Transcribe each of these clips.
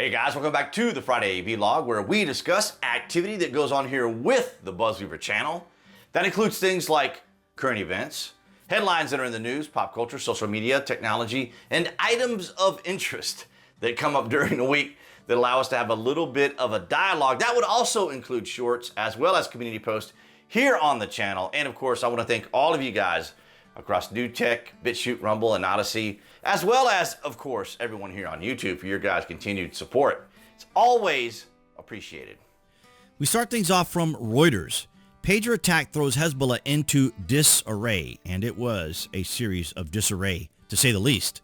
Hey guys, welcome back to the Friday Vlog, where we discuss activity that goes on here with the BuzWeaver channel. That includes things like current events, headlines that are in the news, pop culture, social media, technology, and items of interest that come up during the week that allow us to have a little bit of a dialogue. That would also include shorts as well as community posts here on the channel. And of course, I want to thank all of you guys across New Tech, BitChute, Rumble, and Odyssey, as well as, of course, everyone here on YouTube for your guys' continued support. It's always appreciated. We start things off from Reuters. Pager attack throws Hezbollah into disarray, and it was a series of disarray, to say the least.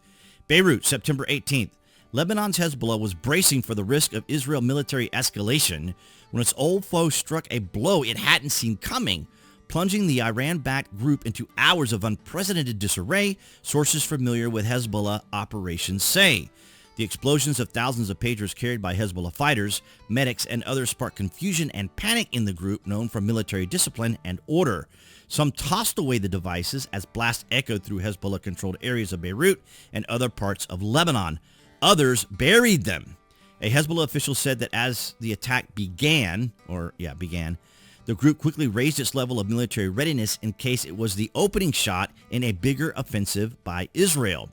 Beirut, September 18th. Lebanon's Hezbollah was bracing for the risk of Israel military escalation when its old foe struck a blow it hadn't seen coming, plunging the Iran-backed group into hours of unprecedented disarray, sources familiar with Hezbollah operations say. The explosions of thousands of pagers carried by Hezbollah fighters, medics, and others sparked confusion and panic in the group known for military discipline and order. Some tossed away the devices as blasts echoed through Hezbollah-controlled areas of Beirut and other parts of Lebanon. Others buried them. A Hezbollah official said that as the attack began, the group quickly raised its level of military readiness in case it was the opening shot in a bigger offensive by Israel,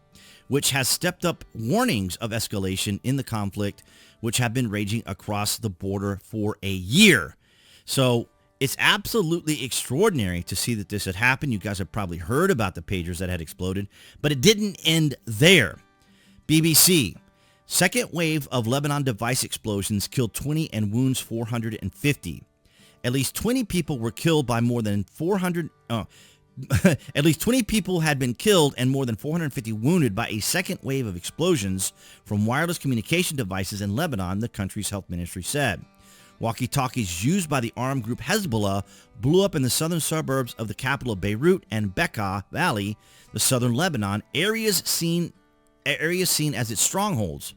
which has stepped up warnings of escalation in the conflict, which have been raging across the border for a year. So it's absolutely extraordinary to see that this had happened. You guys have probably heard about the pagers that had exploded, but it didn't end there. BBC. Second wave of Lebanon device explosions killed 20 and wounds 450. At least 20 people were killed by more than 400. At least 20 people had been killed and more than 450 wounded by a second wave of explosions from wireless communication devices in Lebanon, the country's health ministry said. Walkie-talkies used by the armed group Hezbollah blew up in the southern suburbs of the capital of Beirut and Bekaa Valley, the southern Lebanon, areas seen as its strongholds.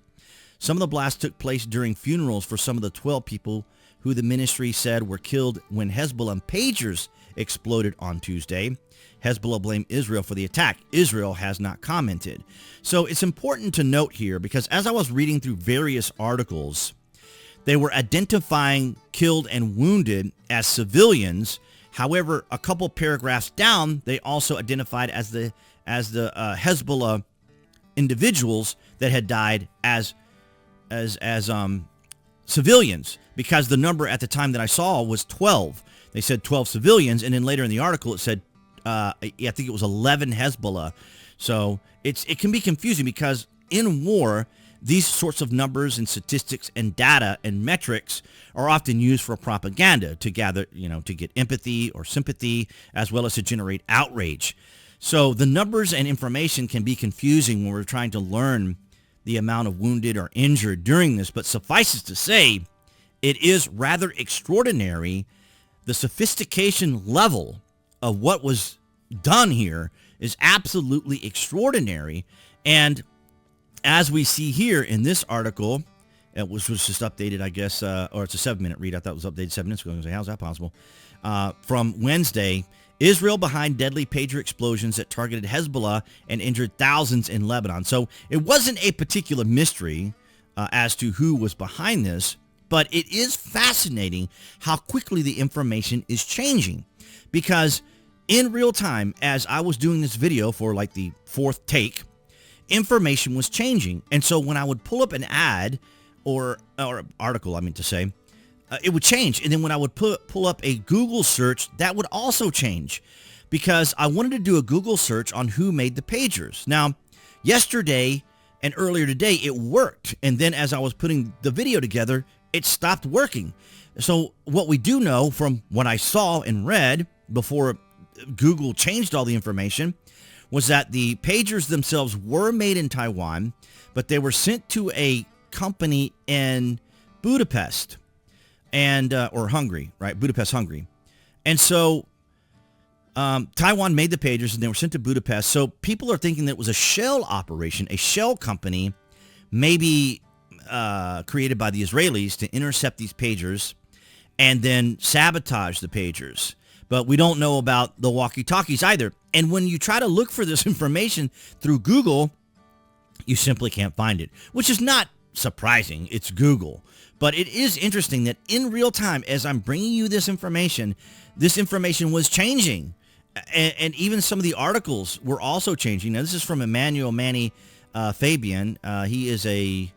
Some of the blasts took place during funerals for some of the 12 people who the ministry said were killed when Hezbollah pagers exploded on Tuesday. Hezbollah blamed Israel for the attack. Israel has not commented. So it's important to note here, because as I was reading through various articles, they were identifying killed and wounded as civilians. However, a couple paragraphs down, they also identified as the Hezbollah individuals that had died as civilians, because the number at the time that I saw was 12. They said 12 civilians, and then later in the article it said, I think it was 11 Hezbollah. So it can be confusing, because in war, these sorts of numbers and statistics and data and metrics are often used for propaganda to gather, to get empathy or sympathy, as well as to generate outrage. So the numbers and information can be confusing when we're trying to learn the amount of wounded or injured during this, but suffices to say, it is rather extraordinary. The sophistication level of what was done here is absolutely extraordinary. And as we see here in this article, which was just updated, I guess, or it's a 7-minute read. I thought it was updated 7 minutes ago. I was like, how's that possible? From Wednesday, Israel behind deadly pager explosions that targeted Hezbollah and injured thousands in Lebanon. So it wasn't a particular mystery as to who was behind this, but it is fascinating how quickly the information is changing. Because in real time, as I was doing this video for like the fourth take, information was changing. And so when I would pull up an ad or article, it would change. And then when I would pull up a Google search, that would also change, because I wanted to do a Google search on who made the pagers. Now, yesterday and earlier today, it worked. And then as I was putting the video together, it stopped working. So what we do know from what I saw and read before Google changed all the information was that the pagers themselves were made in Taiwan, but they were sent to a company in Budapest. Or Hungary, right? Budapest, Hungary. And so Taiwan made the pagers and they were sent to Budapest. So people are thinking that it was a shell operation, a shell company, maybe created by the Israelis to intercept these pagers and then sabotage the pagers. But we don't know about the walkie-talkies either. And when you try to look for this information through Google, you simply can't find it, which is not surprising. It's Google. But it is interesting that in real time, as I'm bringing you this information was changing. And even some of the articles were also changing. Now, this is from Emmanuel Manny Fabian. He is a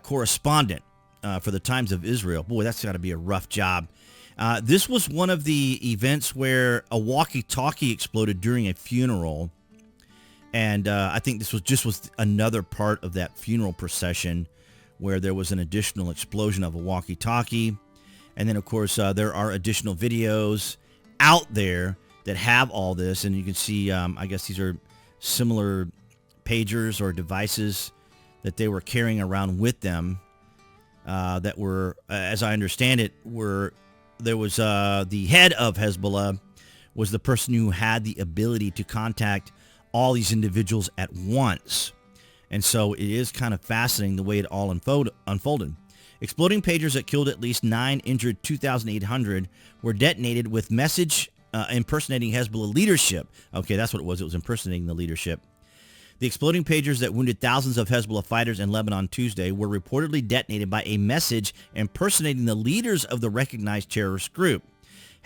correspondent for the Times of Israel. Boy, that's got to be a rough job. This was one of the events where a walkie-talkie exploded during a funeral. And I think this was another part of that funeral procession where there was an additional explosion of a walkie-talkie. And then, of course, there are additional videos out there that have all this. And you can see, I guess these are similar pagers or devices that they were carrying around with them that were, as I understand it, there was the head of Hezbollah was the person who had the ability to contact all these individuals at once. And so it is kind of fascinating the way it all unfolded. Exploding pagers that killed at least 9, injured 2,800 were detonated with message impersonating Hezbollah leadership. Okay, that's what it was. It was impersonating the leadership. The exploding pagers that wounded thousands of Hezbollah fighters in Lebanon Tuesday were reportedly detonated by a message impersonating the leaders of the recognized terrorist group.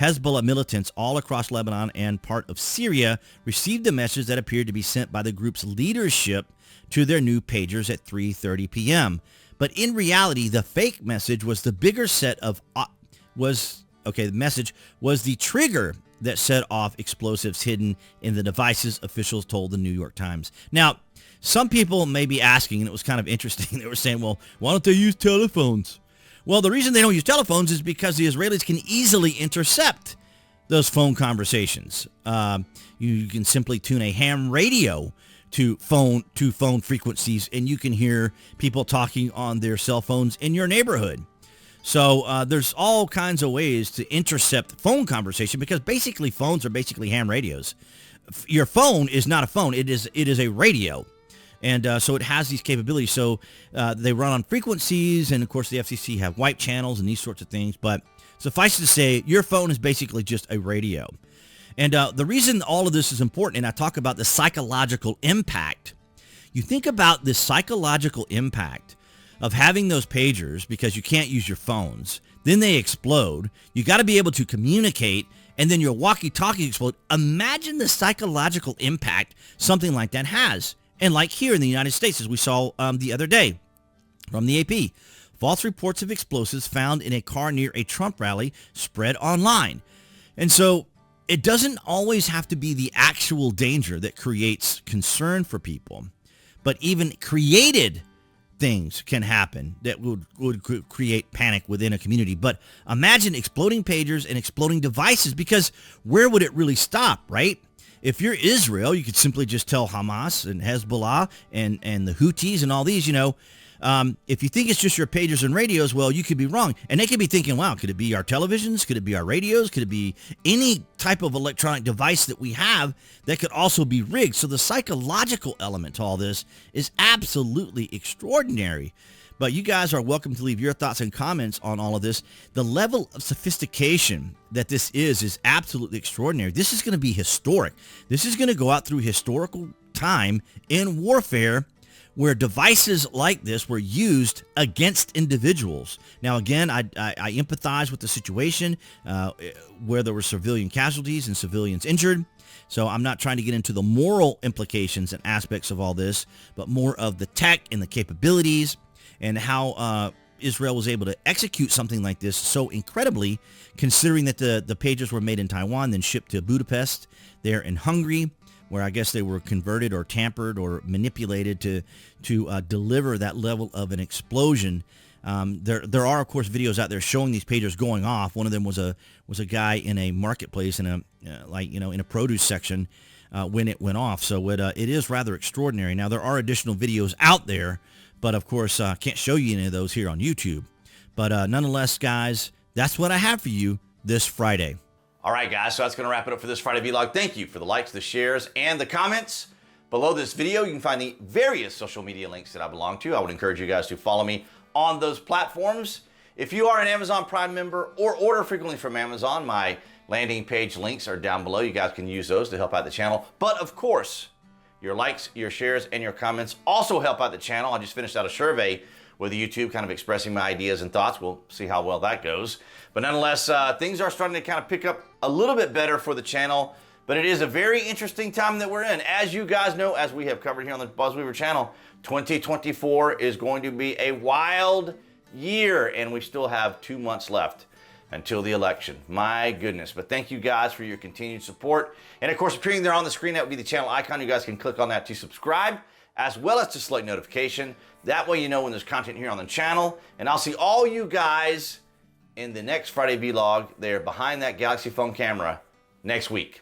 Hezbollah militants all across Lebanon and part of Syria received the message that appeared to be sent by the group's leadership to their new pagers at 3:30 p.m. But in reality, the fake message was the bigger set of the message was the trigger that set off explosives hidden in the devices, officials told the New York Times. Now, some people may be asking, and it was kind of interesting, they were saying, well, why don't they use telephones? Well, the reason they don't use telephones is because the Israelis can easily intercept those phone conversations. You can simply tune a ham radio to phone frequencies, and you can hear people talking on their cell phones in your neighborhood. So there's all kinds of ways to intercept phone conversation, because basically phones are basically ham radios. Your phone is not a phone. It is a radio. And so it has these capabilities. So they run on frequencies, and of course the FCC have wipe channels and these sorts of things. But suffice it to say, your phone is basically just a radio. And the reason all of this is important, and I talk about the psychological impact, you think about the psychological impact of having those pagers, because you can't use your phones. Then they explode. You got to be able to communicate, and then your walkie-talkie explode. Imagine the psychological impact something like that has. And like here in the United States, as we saw the other day from the AP, false reports of explosives found in a car near a Trump rally spread online. And so it doesn't always have to be the actual danger that creates concern for people, but even created things can happen that would create panic within a community. But imagine exploding pagers and exploding devices, because where would it really stop, right? If you're Israel, you could simply just tell Hamas and Hezbollah and the Houthis and all these, if you think it's just your pagers and radios, well, you could be wrong. And they could be thinking, wow, could it be our televisions? Could it be our radios? Could it be any type of electronic device that we have that could also be rigged? So the psychological element to all this is absolutely extraordinary. But you guys are welcome to leave your thoughts and comments on all of this. The level of sophistication that this is absolutely extraordinary. This is going to be historic. This is going to go out through historical time in warfare, where devices like this were used against individuals. Now, again, I empathize with the situation where there were civilian casualties and civilians injured. So I'm not trying to get into the moral implications and aspects of all this, but more of the tech and the capabilities and how Israel was able to execute something like this so incredibly, considering that the pagers were made in Taiwan, then shipped to Budapest there in Hungary, where I guess they were converted or tampered or manipulated to deliver that level of an explosion. There are, of course, videos out there showing these pagers going off. One of them was a guy in a marketplace in a produce section when it went off. So it is rather extraordinary. Now, there are additional videos out there, but of course, can't show you any of those here on YouTube. But nonetheless, guys, that's what I have for you this Friday. All right, guys, so that's going to wrap it up for this Friday vlog. Thank you for the likes, the shares, and the comments. Below this video, you can find the various social media links that I belong to. I would encourage you guys to follow me on those platforms. If you are an Amazon Prime member or order frequently from Amazon, my landing page links are down below. You guys can use those to help out the channel. But of course, your likes, your shares, and your comments also help out the channel. I just finished out a survey with YouTube, kind of expressing my ideas and thoughts. We'll see how well that goes. But nonetheless, things are starting to kind of pick up a little bit better for the channel. But it is a very interesting time that we're in. As you guys know, as we have covered here on the BuzWeaver channel, 2024 is going to be a wild year, and we still have 2 months left until the election. My goodness. But thank you guys for your continued support. And of course, appearing there on the screen, that would be the channel icon. You guys can click on that to subscribe, as well as to select notification. That way you know when there's content here on the channel. And I'll see all you guys in the next Friday vlog there behind that Galaxy phone camera next week.